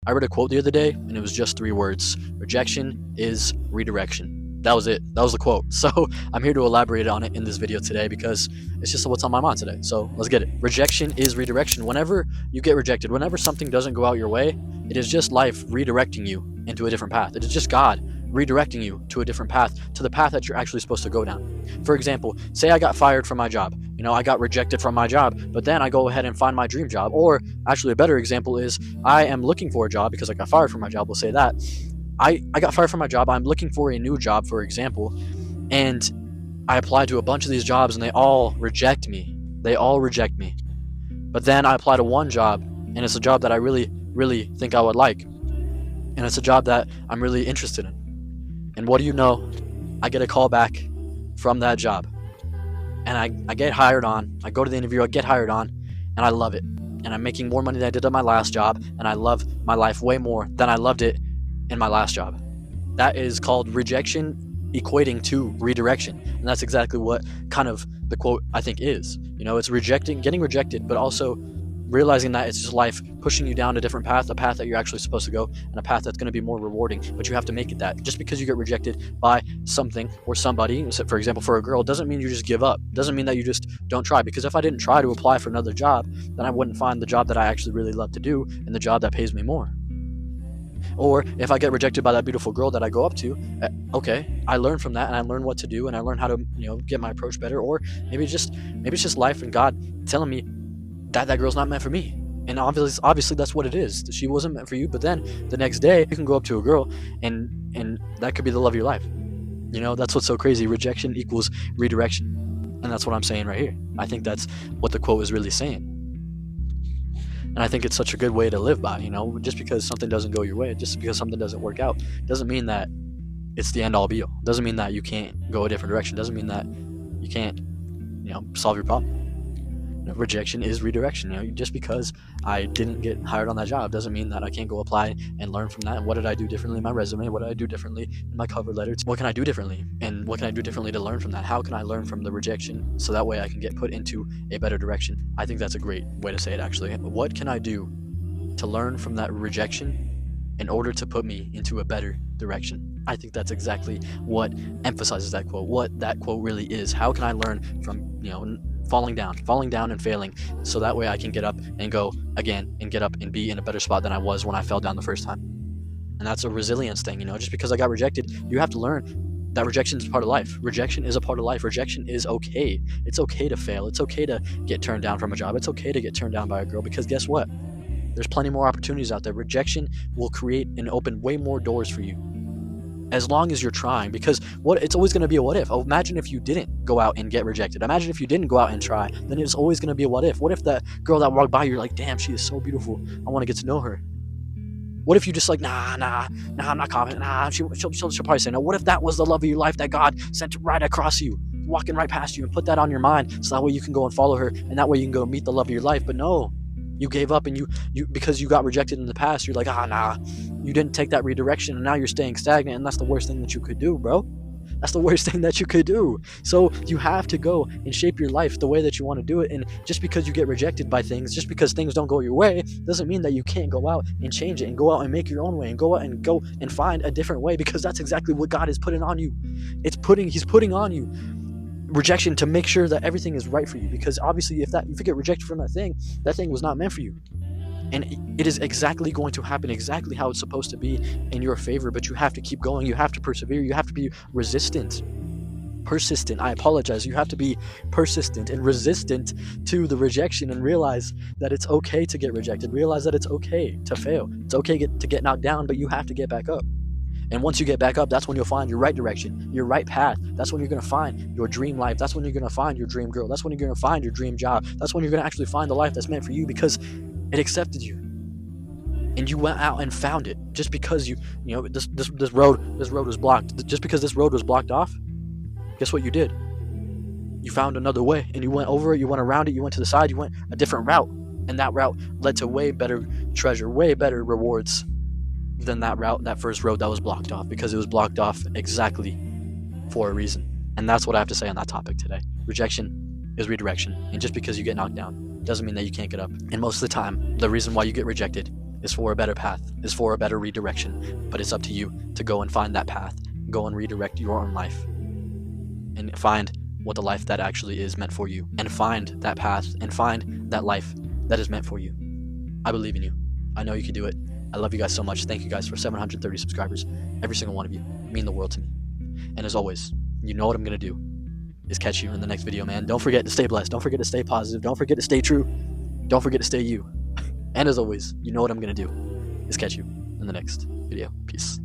I read a quote the other day, and it was just 3 words: rejection is redirection. That was it. That was the quote. So I'm here to elaborate on it in this video today because it's just what's on my mind today. So let's get it. Rejection is redirection. Whenever you get rejected, whenever something doesn't go out your way, it is just life redirecting you into a different path. It is just God redirecting you to a different path, to the path that you're actually supposed to go down. For example, say I got fired from my job. I got rejected from my job, but then I go ahead and find my dream job. Or actually, a better example is I am looking for a job because I got fired from my job. We'll say that. I got fired from my job. I'm looking for a new job, for example, and I applied to a bunch of these jobs and they all reject me. But then I apply to one job and it's a job that I really, really think I would like. And it's a job that I'm really interested in. And what do you know? I get a call back from that job. And I get hired on. I go to the interview, I get hired on, and I love it. And I'm making more money than I did at my last job, and I love my life way more than I loved it in my last job. That is called rejection equating to redirection. And that's exactly what kind of the quote I think is. It's getting rejected, but also realizing that it's just life pushing you down a different path, a path that you're actually supposed to go, and a path that's going to be more rewarding, but you have to make it that. Just because you get rejected by something or somebody, for example, for a girl, doesn't mean you just give up. Doesn't mean that you just don't try, because if I didn't try to apply for another job, then I wouldn't find the job that I actually really love to do and the job that pays me more. Or if I get rejected by that beautiful girl that I go up to, okay, I learn from that and I learn what to do and I learn how to, get my approach better. Or maybe it's just life and God telling me that girl's not meant for me. And obviously that's what it is. She wasn't meant for you, but then the next day you can go up to a girl and that could be the love of your life. That's what's so crazy. Rejection equals redirection. And that's what I'm saying right here. I think that's what the quote is really saying. And I think it's such a good way to live by. Just because something doesn't go your way, just because something doesn't work out, doesn't mean that it's the end all be all. Doesn't mean that you can't go a different direction. Doesn't mean that you can't, solve your problem. Rejection is redirection. Just because I didn't get hired on that job doesn't mean that I can't go apply and learn from that. And what did I do differently in my resume? What did I do differently in my cover letter? What can I do differently? And what can I do differently to learn from that? How can I learn from the rejection so that way I can get put into a better direction? I think that's a great way to say it, actually. What can I do to learn from that rejection in order to put me into a better direction? I think that's exactly what emphasizes that quote, what that quote really is. How can I learn from, falling down and failing, so that way I can get up and go again and get up and be in a better spot than I was when I fell down the first time. And that's a resilience thing. Just because I got rejected, you have to learn that rejection is part of life. Rejection is a part of life. Rejection is okay. It's okay to fail. It's okay to get turned down from a job. It's okay to get turned down by a girl, because guess what? There's plenty more opportunities out there. Rejection will create and open way more doors for you, as long as you're trying, because it's always going to be a what if. Imagine if you didn't go out and get rejected. Imagine if you didn't go out and try, then it's always going to be a what if. What if that girl that walked by, you're like, damn, she is so beautiful, I want to get to know her. What if you just like, nah, I'm not confident, she'll probably say no. What if that was the love of your life that God sent right across you, walking right past you, and put that on your mind, so that way you can go and follow her, and that way you can go meet the love of your life? But no, you gave up, and you because you got rejected in the past, you're like, you didn't take that redirection, and now you're staying stagnant, and that's the worst thing that you could do, bro. That's the worst thing that you could do. So you have to go and shape your life the way that you want to do it. And just because you get rejected by things, just because things don't go your way, doesn't mean that you can't go out and change it and go out and make your own way and go and find a different way, because that's exactly what God is putting on you. He's putting on you rejection to make sure that everything is right for you, because obviously if you get rejected from that thing was not meant for you. And it is exactly going to happen exactly how it's supposed to be in your favor, but you have to keep going. You have to persevere. You have to be persistent. I apologize. You have to be persistent and resistant to the rejection, and realize that it's okay to get rejected. Realize that it's okay to fail. It's okay to get knocked down, but you have to get back up. And once you get back up, that's when you'll find your right direction, your right path. That's when you're going to find your dream life. That's when you're going to find your dream girl. That's when you're going to find your dream job. That's when you're going to actually find the life that's meant for you, because it accepted you, and you went out and found it. Just because this road was blocked. Just because this road was blocked off, guess what you did? You found another way, and you went over it. You went around it. You went to the side. You went a different route, and that route led to way better treasure, way better rewards than that first road that was blocked off, because it was blocked off exactly for a reason. And that's what I have to say on that topic today. Rejection is redirection, and just because you get knocked down doesn't mean that you can't get up. And most of the time, the reason why you get rejected is for a better path, is for a better redirection. But it's up to you to go and find that path, go and redirect your own life, and find what the life that actually is meant for you, and find that path, and find that life that is meant for you. I believe in you. I know you can do it. I love you guys so much. Thank you guys for 730 subscribers. Every single one of you mean the world to me. And as always, you know what I'm gonna do is catch you in the next video, man. Don't forget to stay blessed. Don't forget to stay positive. Don't forget to stay true. Don't forget to stay you. And as always, you know what I'm gonna do is catch you in the next video. Peace.